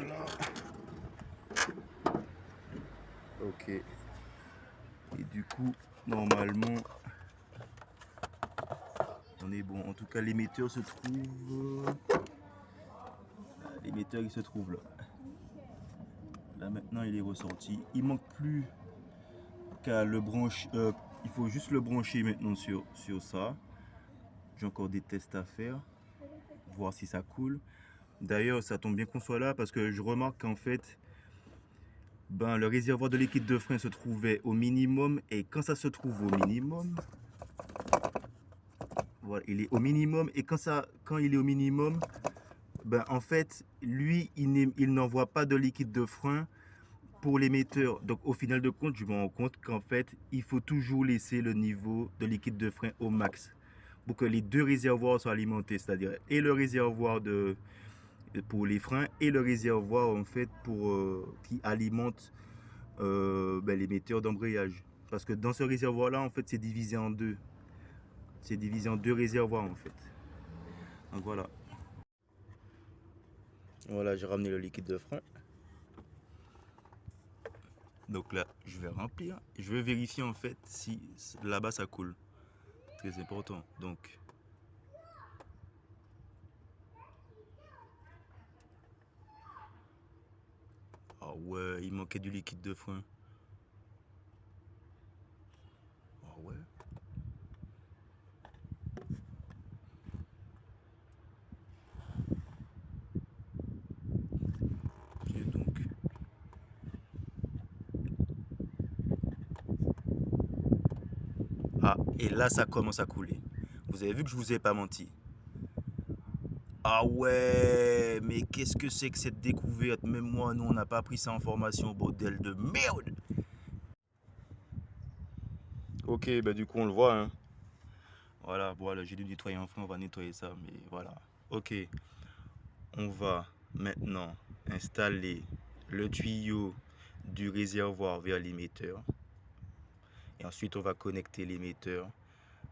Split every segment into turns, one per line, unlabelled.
Voilà. Ok. Et du coup, normalement, on est bon. En tout cas, l'émetteur se trouve... L'émetteur, il se trouve là. Là, maintenant, il est ressorti. Il manque plus qu'à le brancher. Il faut juste le brancher maintenant sur ça. J'ai encore des tests à faire. Voir si ça coule. D'ailleurs, ça tombe bien qu'on soit là parce que je remarque qu'en fait, ben, le réservoir de liquide de frein se trouvait au minimum. Et quand ça se trouve au minimum, voilà, il est au minimum. Et quand il est au minimum, ben, en fait, lui, il n'envoie pas de liquide de frein pour l'émetteur. Donc, au final de compte, je me rends compte qu'en fait, il faut toujours laisser le niveau de liquide de frein au max pour que les deux réservoirs soient alimentés, c'est-à-dire et le réservoir pour les freins et le réservoir en fait qui alimente ben, l'émetteur d'embrayage. Parce que dans ce réservoir-là, en fait, c'est divisé en deux. C'est divisé en deux réservoirs, en fait. Donc voilà. Voilà, j'ai ramené le liquide de frein. Donc là, je vais remplir. Je vais vérifier en fait si là-bas ça coule. Très important. Donc, ah ouais, il manquait du liquide de frein. Ah ouais. Et donc, ah, et là ça commence à couler. Vous avez vu que je vous ai pas menti. Ah ouais, mais qu'est-ce que c'est que cette découverte? Même moi, nous, on n'a pas pris ça en formation, bordel de merde. Ok, bah du coup, on le voit, hein. Voilà, voilà, j'ai dû nettoyer enfin, on va nettoyer ça, mais voilà. Ok, on va maintenant installer le tuyau du réservoir vers l'émetteur. Et ensuite, on va connecter l'émetteur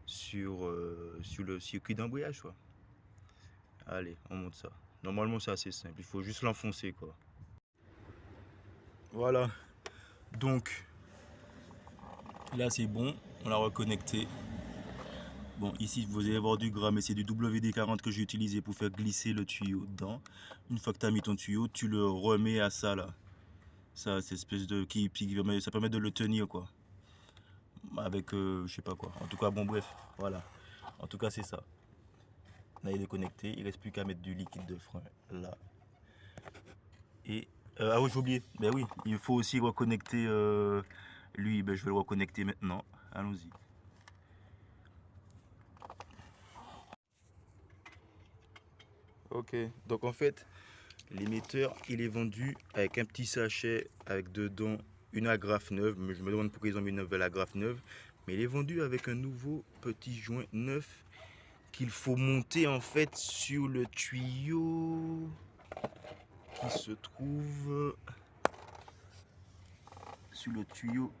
sur le circuit d'embrayage, quoi. Allez, on monte ça. Normalement, c'est assez simple, il faut juste l'enfoncer, quoi. Voilà, donc là c'est bon, on l'a reconnecté. Bon, ici vous allez voir du gras, mais c'est du WD-40 que j'ai utilisé pour faire glisser le tuyau dedans. Une fois que tu as mis ton tuyau, tu le remets à ça là. Ça, c'est espèce de ça permet de le tenir quoi. Avec je sais pas quoi. En tout cas, bon bref, voilà. En tout cas, c'est ça. Là, il est connecté, il reste plus qu'à mettre du liquide de frein là. Et ah oui, j'ai oublié. Ben oui, il faut aussi reconnecter lui, ben, je vais le reconnecter maintenant. Allons-y. Ok, donc en fait, l'émetteur, il est vendu avec un petit sachet avec dedans une agrafe neuve. Mais je me demande pourquoi ils ont mis une nouvelle agrafe neuve. Mais il est vendu avec un nouveau petit joint neuf qu'il faut monter en fait sur le tuyau qui se trouve sur le tuyau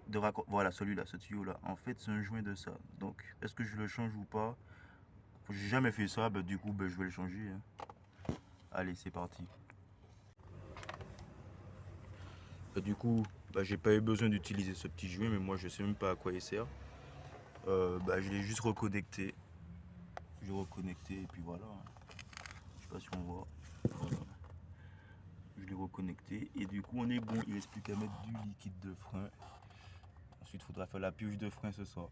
de raccord. Voilà, celui-là, ce tuyau-là. En fait, c'est un joint de ça. Donc, est-ce que je le change ou pas? J'ai jamais fait ça, bah, du coup, bah, je vais le changer, hein. Allez, c'est parti. Du coup, bah, j'ai pas eu besoin d'utiliser ce petit joint, mais moi je sais même pas à quoi il sert. Bah, je l'ai juste reconnecté. J'ai reconnecté et puis voilà. Je sais pas si on voit. Voilà. Je l'ai reconnecté et du coup on est bon. Il reste plus qu'à mettre du liquide de frein. Ensuite il faudra faire la purge de frein ce soir.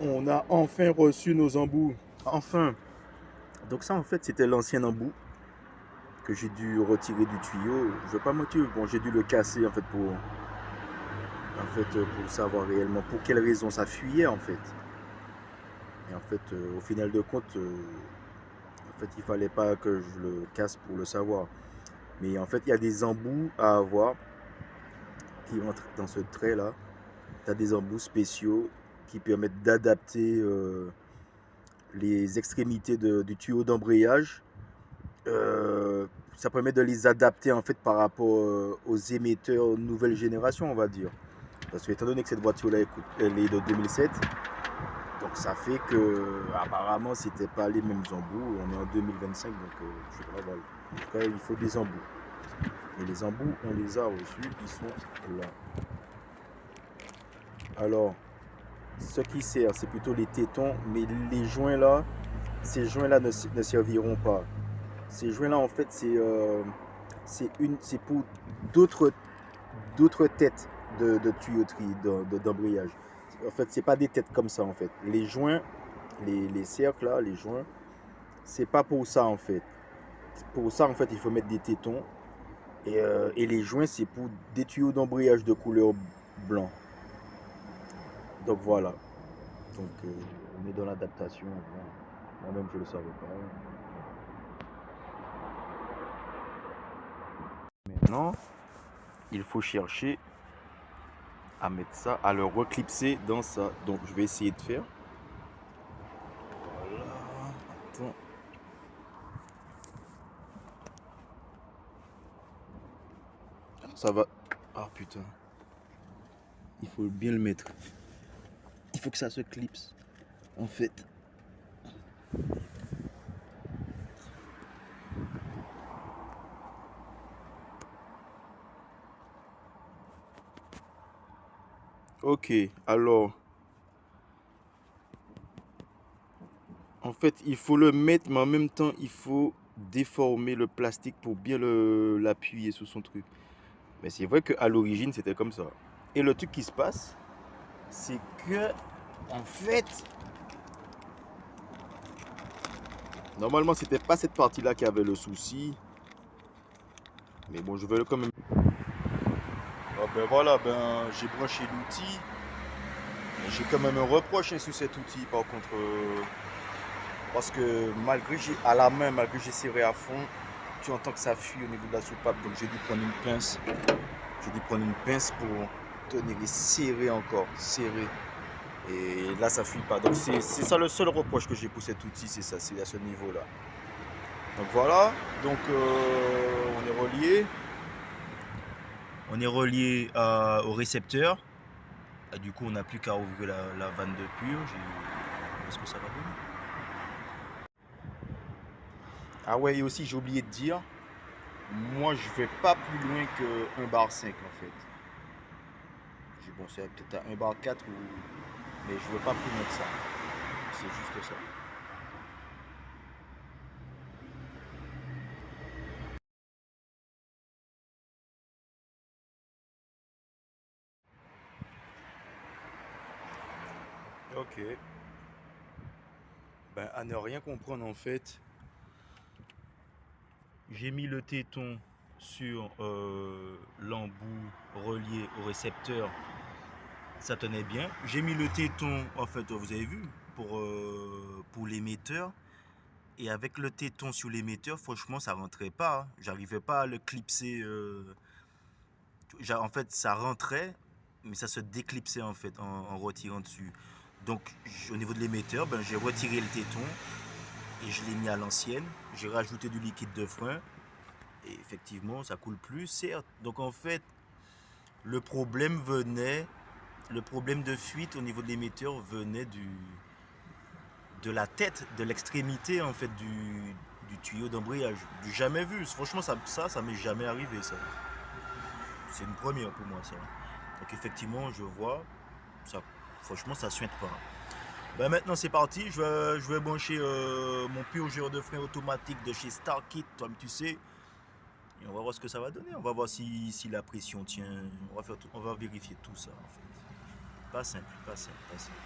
On a enfin reçu nos embouts. Enfin. Donc ça en fait c'était l'ancien embout que j'ai dû retirer du tuyau. Je vais pas mentir, bon j'ai dû le casser pour savoir réellement pour quelle raison ça fuyait en fait. Et en fait au final de compte, en fait il fallait pas que je le casse pour le savoir. Mais en fait il y a des embouts à avoir qui rentrent dans ce trait là. Tu as des embouts spéciaux qui permettent d'adapter les extrémités du tuyau d'embrayage. Ça permet de les adapter en fait par rapport aux émetteurs nouvelle génération, on va dire. Parce que étant donné que cette voiture là elle est de 2007, Donc ça fait que apparemment c'était pas les mêmes embouts. On est en 2025, donc je sais pas, voilà. En tout cas, il faut des embouts. Et les embouts, on les a reçus, ils sont là. Alors, ce qui sert, c'est plutôt les tétons, mais les joints là, ces joints là ne serviront pas. Ces joints là, en fait, c'est pour d'autres têtes de tuyauterie, d'embrayage. En fait, c'est pas des têtes comme ça en fait. Les joints, les cercles là, les joints, c'est pas pour ça en fait. Pour ça en fait, il faut mettre des tétons. Et les joints, c'est pour des tuyaux d'embrayage de couleur blanc. Donc voilà. Donc on est dans l'adaptation. Moi-même, je le savais pas. Maintenant, il faut chercher à mettre ça, à le reclipser dans ça. Donc je vais essayer de faire. Voilà. Attends. Ça va. Ah putain. Il faut bien le mettre. Il faut que ça se clipse. En fait. Ok, alors. En fait, il faut le mettre, mais en même temps, il faut déformer le plastique pour bien l'appuyer sur son truc. Mais c'est vrai qu'à l'origine, c'était comme ça. Et le truc qui se passe, c'est que, en fait, normalement, c'était pas cette partie-là qui avait le souci. Mais bon, je vais quand même. Ah ben voilà, j'ai branché l'outil. J'ai quand même un reproche sur cet outil, par contre. Parce que à la main, malgré que j'ai serré à fond, tu entends que ça fuit au niveau de la soupape. Donc j'ai dû prendre une pince. J'ai dû prendre une pince pour tenir et serrer encore. Serrer. Et là, ça ne fuit pas. Donc c'est ça le seul reproche que j'ai pour cet outil, c'est ça, c'est à ce niveau-là. Donc voilà. Donc on est relié. On est relié au récepteur. Et du coup, on n'a plus qu'à ouvrir la vanne de purge. Est-ce que ça va donner? Ah ouais, et aussi j'ai oublié de dire, moi je vais pas plus loin que 1 bar 5 en fait. Bon, c'est peut-être à 1 bar 4 ou... mais je veux pas plus loin que ça. C'est juste ça. Ok. Ben, à ne rien comprendre en fait, j'ai mis le téton sur l'embout relié au récepteur. Ça tenait bien. J'ai mis le téton, en fait, vous avez vu, pour l'émetteur. Et avec le téton sur l'émetteur, franchement, ça rentrait pas. Hein. J'arrivais pas à le clipser. En fait, ça rentrait, mais ça se déclipsait en fait en retirant dessus. Donc, au niveau de l'émetteur, j'ai retiré le téton et je l'ai mis à l'ancienne. J'ai rajouté du liquide de frein et effectivement, ça coule plus, certes. Donc, en fait, le problème de fuite au niveau de l'émetteur venait de la tête, de l'extrémité en fait du tuyau d'embrayage. Du jamais vu. Franchement, ça m'est jamais arrivé ça. C'est une première pour moi ça. Donc effectivement, je vois, ça, franchement, ça suinte pas. Maintenant c'est parti, je vais brancher mon purgeur de frein automatique de chez Starkit, comme tu sais. Et on va voir ce que ça va donner. On va voir si la pression tient. On va vérifier tout ça en fait. Pas simple, pas simple, pas simple.